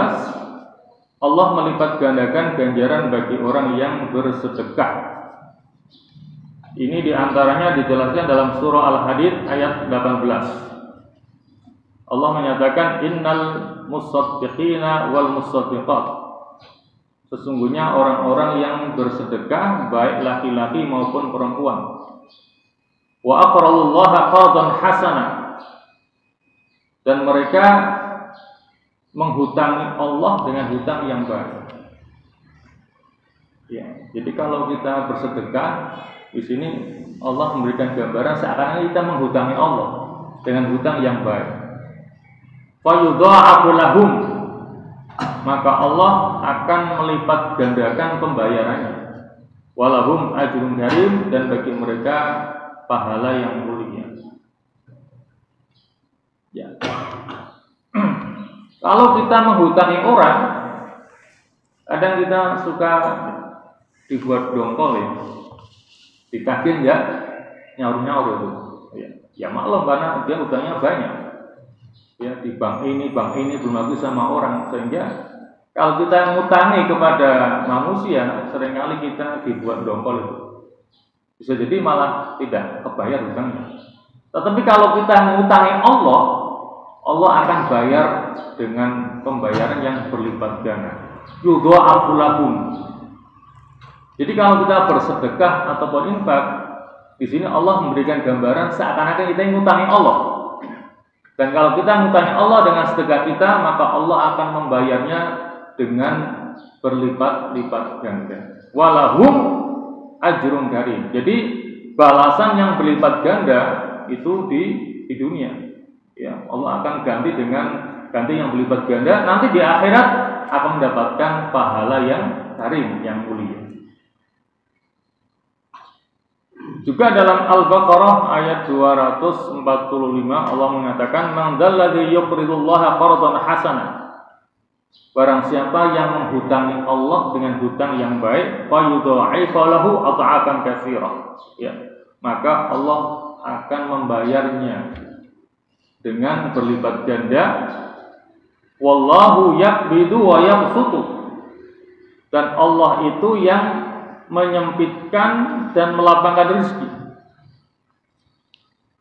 Allah melipat gandakan ganjaran bagi orang yang bersedekah. Ini diantaranya dijelaskan dalam surah Al-Hadid ayat 18. Allah menyatakan innal musaddiqina wal musaddiqat. Sesungguhnya orang-orang yang bersedekah baik laki-laki maupun perempuan. Wa aqradullaha qardan hasana. Dan mereka menghutangi Allah dengan hutang yang baik. Ya, jadi kalau kita bersedekah di sini Allah memberikan gambaran seakan-akan kita menghutangi Allah dengan hutang yang baik. Fayudha'afu lahum, maka Allah akan melipat gandakan pembayarannya. Walahum ajrun karim, dan bagi mereka pahala yang mulia. Ya. Kalau kita menghutangi orang, kadang kita suka dibuat dongkol ya, ditagih enggak nyaur-nyaur itu. Ya maklum karena dia hutangnya banyak. Ya di bank ini belum lagi sama orang, sehingga kalau kita ngutangi kepada manusia seringkali kita dibuat dongkol itu. Bisa jadi malah tidak kebayar hutangnya. Tetapi kalau kita ngutangi Allah, Allah akan bayar dengan pembayaran yang berlipat ganda. Yudha'afu lahum. Jadi kalau kita bersedekah ataupun infak, di sini Allah memberikan gambaran seakan-akan kita ngutangi Allah. Dan kalau kita ngutangi Allah dengan sedekah kita, maka Allah akan membayarnya dengan berlipat-lipat ganda. Walahum ajrun karim. Jadi balasan yang berlipat ganda itu di dunia. Ya, Allah akan ganti yang berlipat ganda. Nanti di akhirat akan mendapatkan pahala yang karim, yang mulia. Juga dalam Al-Baqarah ayat 245 Allah mengatakan man dzalladzi yuqridullaha qardan hasana. Barang siapa yang menghutangi Allah dengan hutang yang baik, fa yudha'ifa lahu adha'afan katsira. Ya, maka Allah akan membayarnya dengan berlipat ganda. Wallahu yaqbidu wa yabsutu. Dan Allah itu yang menyempitkan dan melapangkan rezeki.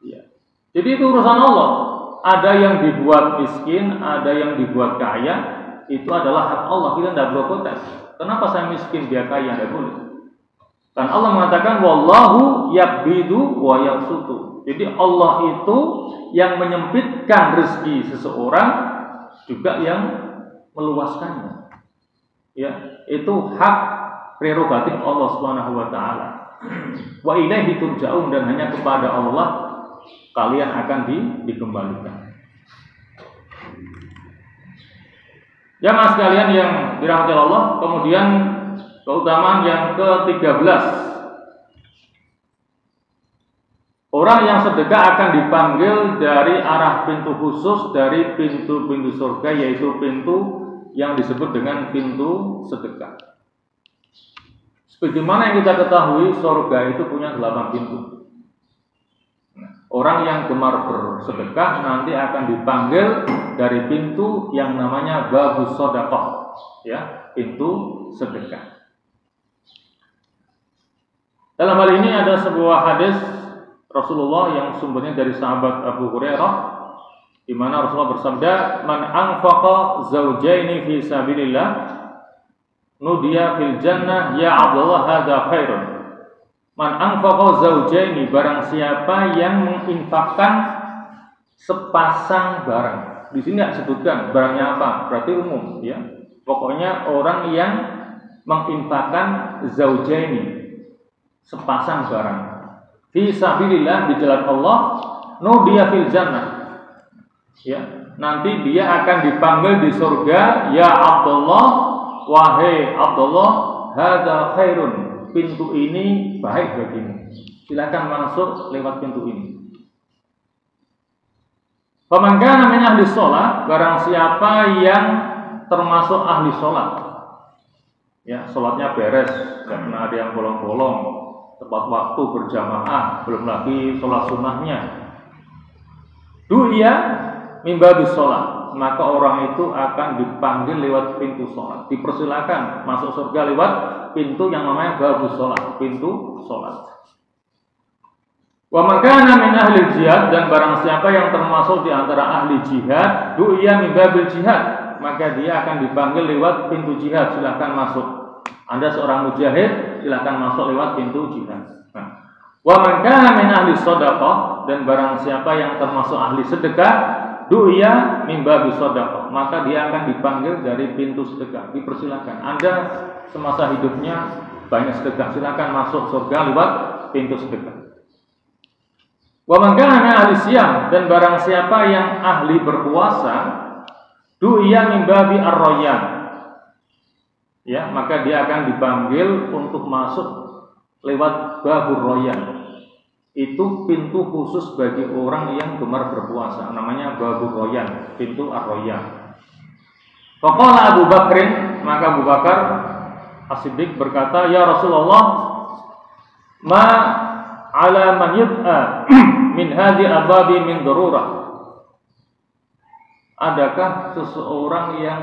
Ya. Jadi itu urusan Allah. Ada yang dibuat miskin, ada yang dibuat kaya. Itu adalah hak Allah. Kita tidak boleh protes. Kenapa saya miskin dia kaya? Tidak boleh. Dan Allah mengatakan wallahu yaqbidu wa yabsutu. Jadi Allah itu yang menyempitkan rezeki seseorang, juga yang meluaskannya. Ya, itu hak prerogatif Allah Subhanahu wa taala. Wa ilaihi turja'un, dan hanya kepada Allah kalian akan dikembalikan. Jamaah sekalian yang dirahmati Allah, kemudian keutamaan yang ke-13. Orang yang sedekah akan dipanggil dari arah pintu khusus dari pintu-pintu surga, yaitu pintu yang disebut dengan pintu sedekah. Sebagaimana yang kita ketahui, surga itu punya 8 pintu. Orang yang gemar bersedekah nanti akan dipanggil dari pintu yang namanya babus shadaqah, ya, pintu sedekah. Dalam hal ini ada sebuah hadis Rasulullah yang sumbernya dari sahabat Abu Hurairah, di mana Rasulullah bersabda, "Man anfaqa zawjaini fi sabilillah nudiya fil jannah ya Abdullah hadza khairun." Man anfaqa zawjaini, barang siapa yang menginfakkan sepasang barang. Di sini tidak sebutkan barangnya apa, berarti umum ya. Pokoknya orang yang menginfakkan zawjaini, sepasang barang. Fi sabilillah, di jalan Allah, nudiya fil jannah. Ya, nanti dia akan dipanggil di surga, ya Abdullah, wahai Abdullah, hadza khairun, pintu ini baik bagimu. Silakan masuk lewat pintu ini. Faman kana min ahli shalah, barang siapa yang termasuk ahli sholat, ya, sholatnya beres, karena ada yang bolong-bolong, tepat waktu, berjamaah, belum lagi sholat sunnahnya, du'ya min babis sholat, maka orang itu akan dipanggil lewat pintu sholat, dipersilakan masuk surga lewat pintu yang namanya babus sholat, pintu sholat. Wa man kana min ahli jihad, dan barang siapa yang termasuk di antara ahli jihad, du'iya min babil jihad, maka dia akan dipanggil lewat pintu jihad, silakan masuk. Anda seorang mujahid, silakan masuk lewat pintu jihad. Nah, wa man kana min ahli shadaqah, dan barang siapa yang termasuk ahli sedekah, du'iya min babil shadaqah, maka dia akan dipanggil dari pintu sedekah. Dipersilakan. Anda semasa hidupnya banyak sedekah, silakan masuk surga lewat pintu sedekah. Wa man kana ahli siyam, dan barang siapa yang ahli berpuasa, du'iya min babi ar-rayyan, ya, maka dia akan dipanggil untuk masuk lewat babur rayyan. Itu pintu khusus bagi orang yang gemar berpuasa, namanya babur rayyan, pintu ar-rayyan. Faqala Abu Bakrin, maka Abu Bakar As-Siddiq berkata, ya Rasulullah, ma ala man yud'a min hadhi ababi min darurah. Adakah seseorang yang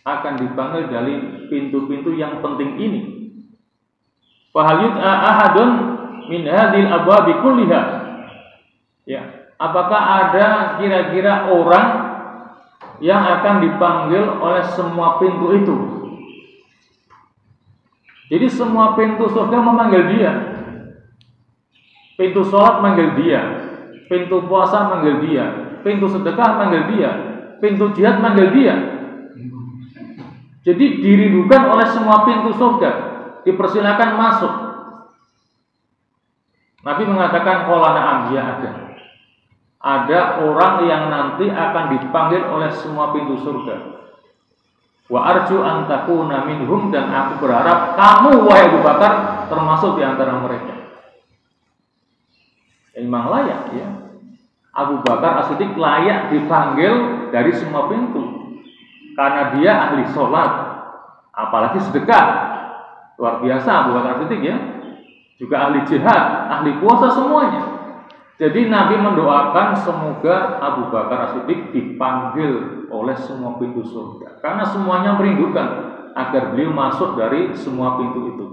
akan dipanggil dari pintu-pintu yang penting ini? Fahal yud'a ahadun min hadhil abwabi kulliha. Ya, apakah ada kira-kira orang yang akan dipanggil oleh semua pintu itu? Jadi semua pintu surga memanggil dia. Pintu sholat manggil dia, pintu puasa manggil dia, pintu sedekah manggil dia, pintu jihad manggil dia. Jadi dirindukan oleh semua pintu surga, dipersilakan masuk. Nabi mengatakan qala na'am, ya ada. Ada orang yang nanti akan dipanggil oleh semua pintu surga. Wa arju an takuna minhum, dan aku berharap kamu wahai Abu Bakar termasuk di antara mereka. Memang layak, ya. Abu Bakar As-Siddiq layak dipanggil dari semua pintu karena dia ahli sholat, apalagi sedekah. Luar biasa Abu Bakar As-Siddiq, ya. Juga ahli jihad, ahli puasa, semuanya. Jadi Nabi mendoakan semoga Abu Bakar As-Siddiq dipanggil oleh semua pintu surga, karena semuanya merindukan agar beliau masuk dari semua pintu itu.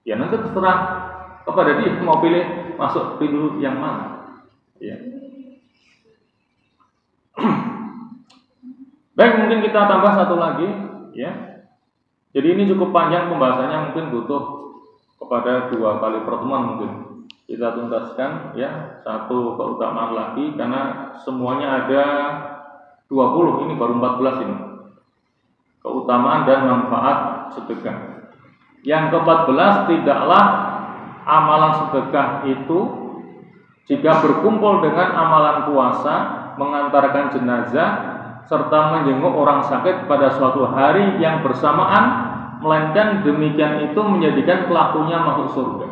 Ya, nanti terserah kepada dia mau pilih masuk pintu yang mana, ya. Baik, mungkin kita tambah satu lagi, ya. Jadi ini cukup panjang pembahasannya, mungkin butuh kepada 2 kali pertemuan mungkin kita tuntaskan, ya, satu keutamaan lagi, karena semuanya ada 20, ini baru 14 ini. Keutamaan dan manfaat sedekah. Yang ke-14, tidaklah amalan sedekah itu jika berkumpul dengan amalan puasa, mengantarkan jenazah, serta menjenguk orang sakit pada suatu hari yang bersamaan, melainkan demikian itu menjadikan pelakunya masuk surga.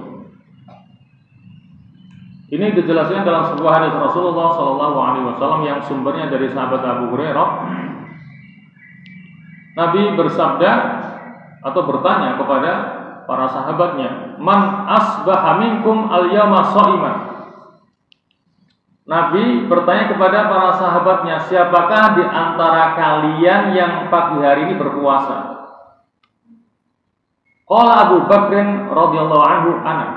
Ini dijelaskan dalam sebuah hadis Rasulullah SAW yang sumbernya dari sahabat Abu Hurairah. Nabi bersabda atau bertanya kepada para sahabatnya, man asbaha minkum al-yawma sha'iman. Nabi bertanya kepada para sahabatnya, siapakah di antara kalian yang pagi hari ini berpuasa? Qala Abu Bakrin radhiyallahu anhu, ana.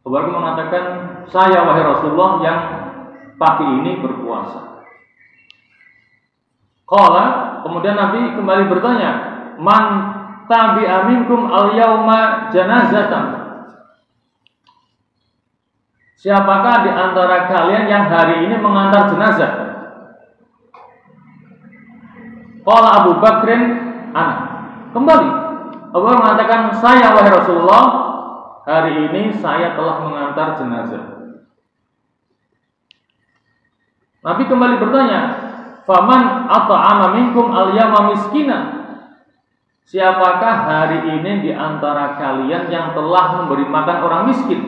Abu Bakar mengatakan, saya wahai Rasulullah yang pagi ini berpuasa. Qala, kemudian Nabi kembali bertanya, man tabi'a minkum al-yawma janazatan. Siapakah di antara kalian yang hari ini mengantar jenazah? Qala Abu Bakrin, ana. Kembali Abu Bakar mengatakan, saya wahai Rasulullah, hari ini saya telah mengantar jenazah. Nabi kembali bertanya, faman at'ama minkum al-yawma miskina. Siapakah hari ini di antara kalian yang telah memberi makan orang miskin?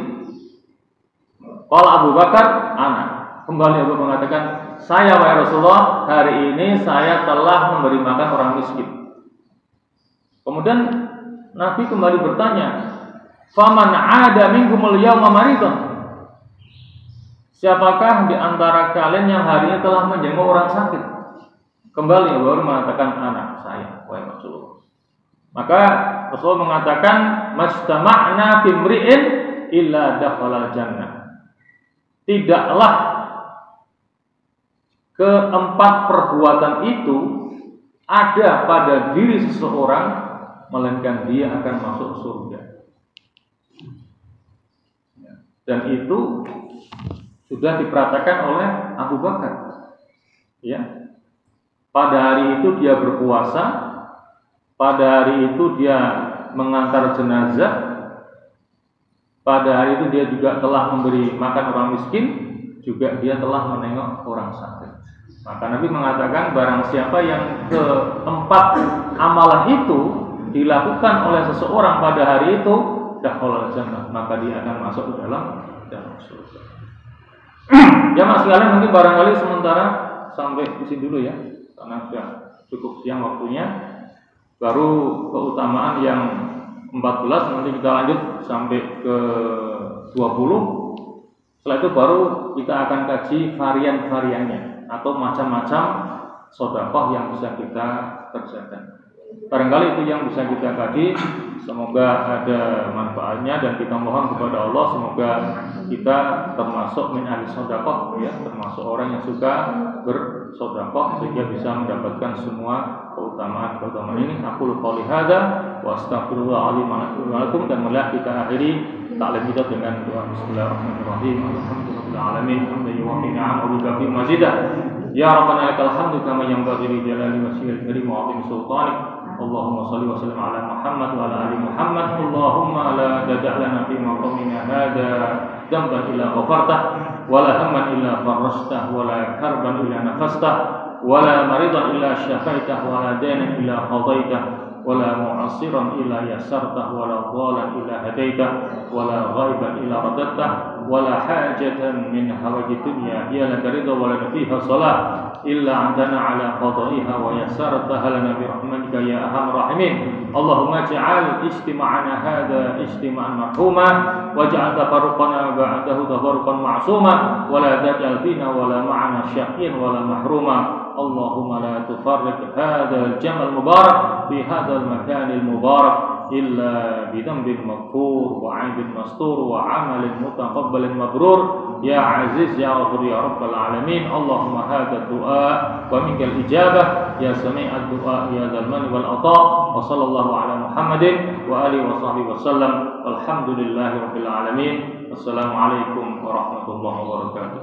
Qala Abu Bakar, ana. Kembali Abu Bakar mengatakan, saya wahai Rasulullah, hari ini saya telah memberi makan orang miskin. Kemudian Nabi kembali bertanya, faman 'ada minkumul yawma maridan. Siapakah di antara kalian yang hari ini telah menjenguk orang sakit? Kembali Abu Bakar mengatakan, anak saya, wahai Rasulullah. Maka Rasul mengatakan, mastama'na fimri'in illa dakhalal jannah. Tidaklah keempat perbuatan itu ada pada diri seseorang melainkan dia akan masuk surga. Dan itu sudah diperhatikan oleh Abu Bakar. Ya. Pada hari itu dia berpuasa, pada hari itu dia mengantar jenazah, pada hari itu dia juga telah memberi makan orang miskin, juga dia telah menengok orang sakit. Maka Nabi mengatakan barang siapa yang keempat amalan itu dilakukan oleh seseorang pada hari itu, dakhalal jannah, maka dia akan masuk ke dalam surga. Jamaah sekalian, mungkin barangkali sementara sampai di sini dulu ya, karena sudah cukup siang waktunya. Baru keutamaan yang 14, nanti kita lanjut sampai ke 20. Setelah itu baru kita akan kaji varian-variannya atau macam-macam sedekah yang bisa kita kerjakan. Barangkali itu yang bisa kita kaji. Semoga ada manfaatnya dan kita mohon kepada Allah semoga kita termasuk min ahli sedekah, ya, termasuk orang yang suka bersedekah sehingga bisa mendapatkan semua keutamaan ini. Aku qouli hadza wa astaghfirullahaladzim wa lakum, dan marilah kita akhiri taklim kita dengan doa bismillahirrahmanirrahim. Alhamdulillahil alamin hamdan yuwaffi ni'amahu wa yukafi mazidah. Ya Rabbana lakal hamdu kama yanbaghi li jalali wajhikal karim wa 'azimi sultanik. Allahumma salli wa sallim ala Muhammad wa ala ali Muhammad. Allahumma la tada'lana fi maqamina hadha dhanban illa ghafartah wa la hamman illa farajtah wa la karban illa nafastah wa la maridan illa syafaitah wa la daynan illa qadaitah wa la mu'assiran illa yassartah wa la dhalan illa hadaitah wa la ghaiban illa radattah wa la hajatan min hawaji dunya hiya laka ridha wa lana fiha salah illa antana ala qada'iha wa yassartaha lana bi rahmatika ya arhamar rahimin. Allahumma ij'al istima'ana hadha istima'an marhuma waj'al tafarruqana ba'dahu tafarruqan ma'suma wa la taj'al fina wa la ma'ana syaqiyyan wa la mahruma. Allahumma la tufarriq hadha al-jam' al-mubarak fi hadha al-makan al-mubarak illa bidhanbin maghfur wa 'aibin mastur wa 'amalin mutaqabbalin mabrur ya aziz ya ghafur ya rabbal alamin. Allahumma hadha du'a wa minkal ijabah ya sami'ad du'a ya dzal manni wal 'ata. Wa sallallahu ala Muhammadin wa alihi wa sahbihi wasallam. Walhamdulillahi rabbil alamin. Wassalamu alaikum warahmatullahi wabarakatuh.